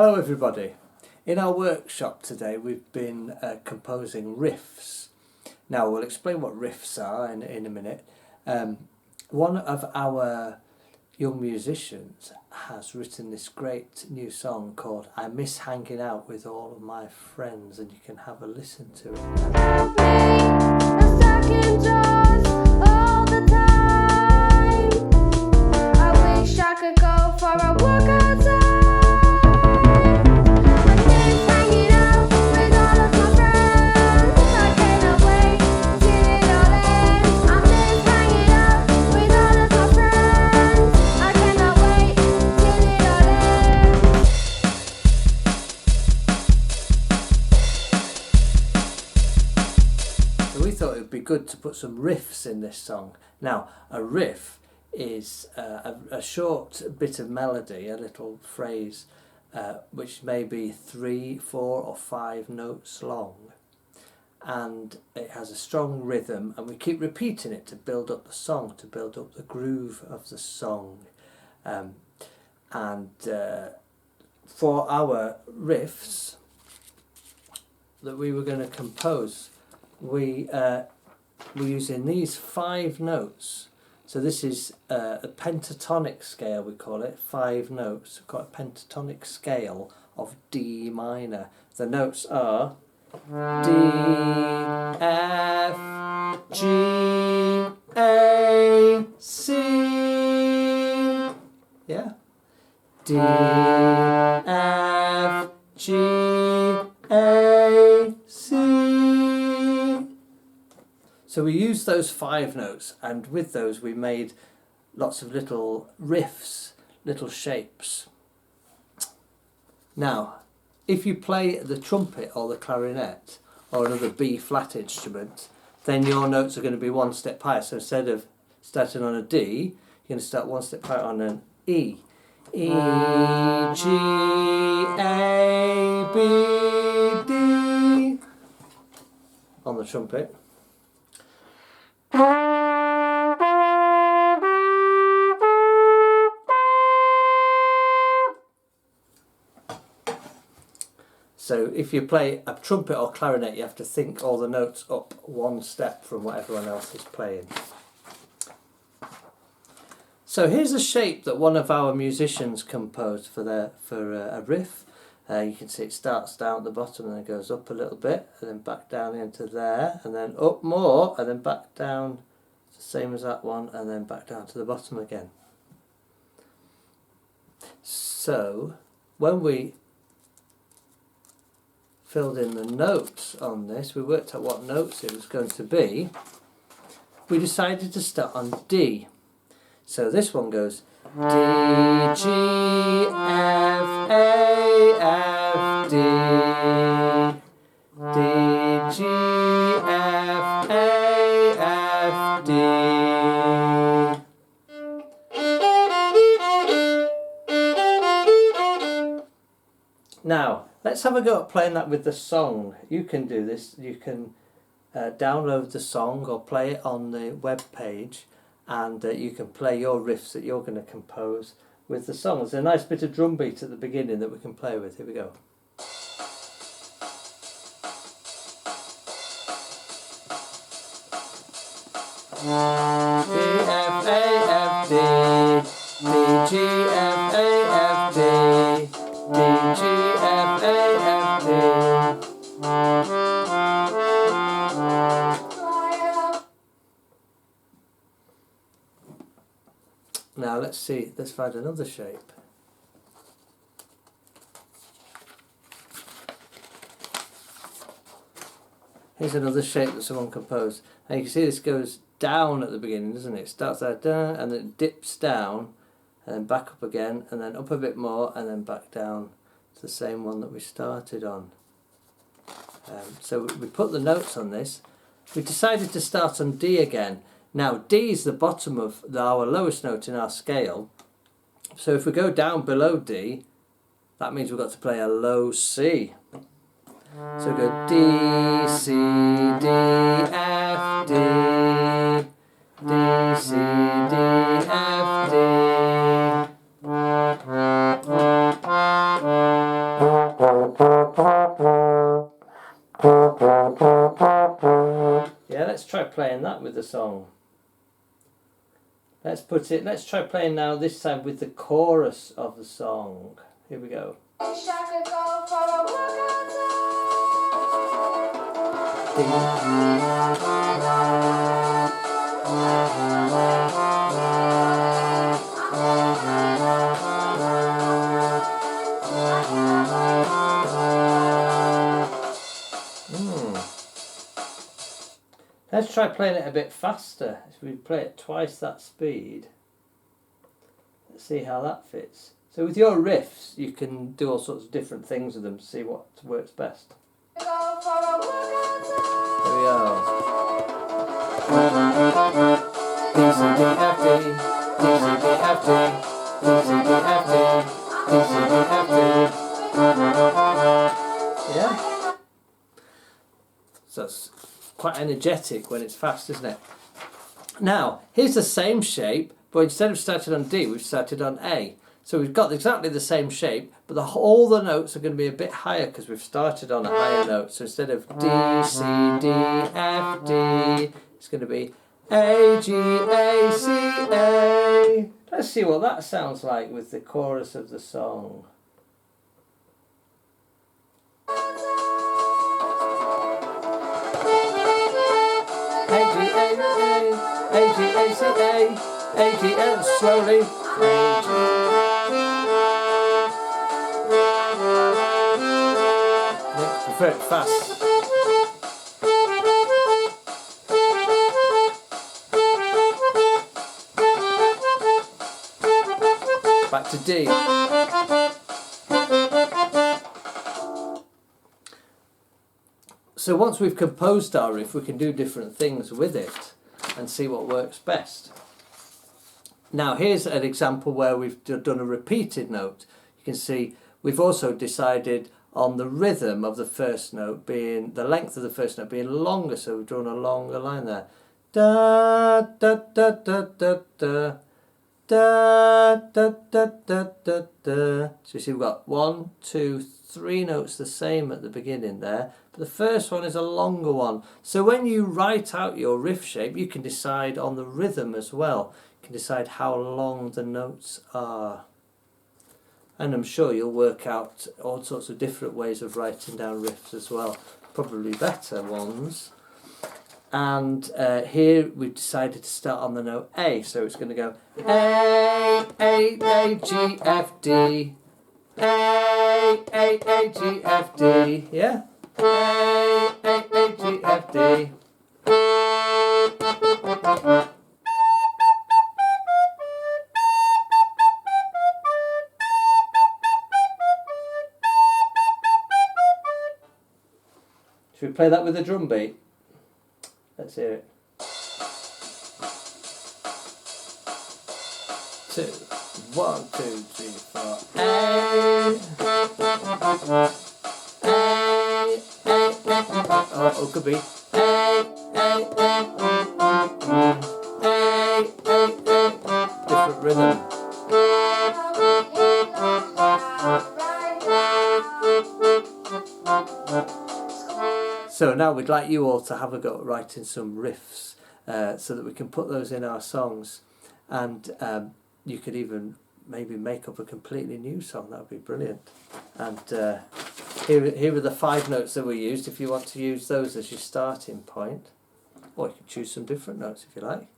Hello everybody. In our workshop today we've been composing riffs. Now we'll explain what riffs are in a minute. One of our young musicians has written this great new song called I Miss Hanging Out With All of My Friends, and you can have a listen to it now. All the time. I wish I could go for a walk outside. We thought it would be good to put some riffs in this song. Now, a riff is a short bit of melody, a little phrase, which may be 3, 4 or 5 notes long, and it has a strong rhythm, and we keep repeating it to build up the song, to build up the groove of the song. For our riffs that we were going to compose, we're using these 5 notes. So this is a pentatonic scale, we call it, 5 notes. We've got a pentatonic scale of D minor. The notes are D, F, G, A, C. Yeah? D, F, G, A, C. So we used those 5 notes, and with those we made lots of little riffs, little shapes. Now, if you play the trumpet or the clarinet or another B flat instrument, then your notes are going to be one step higher. So instead of starting on a D, you're going to start one step higher on an E. E, G, A, B, D on the trumpet. So if you play a trumpet or clarinet, you have to think all the notes up one step from what everyone else is playing. So here's a shape that one of our musicians composed for a riff. You can see it starts down at the bottom and then goes up a little bit, and then back down into there, and then up more, and then back down, the same as that one, and then back down to the bottom again. So when we filled in the notes on this, we worked out what notes it was going to be. We decided to start on D. So this one goes D, G, F, A, F, D, D, G, F, A, F, D. Now, let's have a go at playing that with the song. You can do this. You can download the song or play it on the web page, and you can play your riffs that you're going to compose with the song. There's a nice bit of drum beat at the beginning that we can play with. Here we go. D, F, A, F, D, D, G, F, A, F, D, D, G, F, A, F, D. Now let's see, let's find another shape. Here's another shape that someone composed. Now you can see this goes down at the beginning, doesn't it? It starts out down and then it dips down and then back up again and then up a bit more and then back down to the same one that we started on. So we put the notes on this. We decided to start on D again. Now D is the bottom of our lowest note in our scale. So if we go down below D, that means we've got to play a low C. So we go D, C, D, F, D, D, C, D, F, D. playing that with the song. Let's try playing now this time with the chorus of the song. Here we go. Wish I could go for a Let's try playing it a bit faster. If we play it twice that speed, let's see how that fits. So with your riffs, you can do all sorts of different things with them to see what works best. Here we are. D, C, D, F, D, D, C, D, F, D, D, C, D, F, D, D, C, D, F, D. Yeah? So it's quite energetic when it's fast, isn't it? Now, here's the same shape, but instead of starting on D, we've started on A. So we've got exactly the same shape, but all the notes are going to be a bit higher because we've started on a higher note. So instead of D, C, D, F, D, it's going to be A, G, A, C, A. Let's see what that sounds like with the chorus of the song. A, G, A, C, A, A, G, L, slowly. A, G. Next, prefer it fast. Back to D. So once we've composed our riff, we can do different things with it and see what works best. Now here's an example where we've done a repeated note. You can see we've also decided on the rhythm of the first note being, the length of the first note being longer, so we've drawn a longer line there. Da da da da da da da da da da da da. So you see we've got 1, 2, 3 notes the same at the beginning there, but the first one is a longer one. So when you write out your riff shape, you can decide on the rhythm as well. You can decide how long the notes are. And I'm sure you'll work out all sorts of different ways of writing down riffs as well, probably better ones. And here we've decided to start on the note A, so it's going to go A, G, F, D, A, G, F, D, yeah? A, G, F, D. Should we play that with a drum beat? Let's hear it. 2, 1, 2, 3, 4. A, oh, it could be different rhythm. So now we'd like you all to have a go at writing some riffs so that we can put those in our songs, and you could even maybe make up a completely new song. That would be brilliant. And here are the 5 notes that we used, if you want to use those as your starting point. Or you can choose some different notes if you like.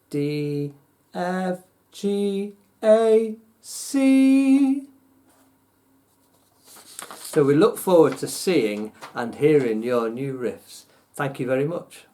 D, F, G, A, C. So we look forward to seeing and hearing your new riffs. Thank you very much.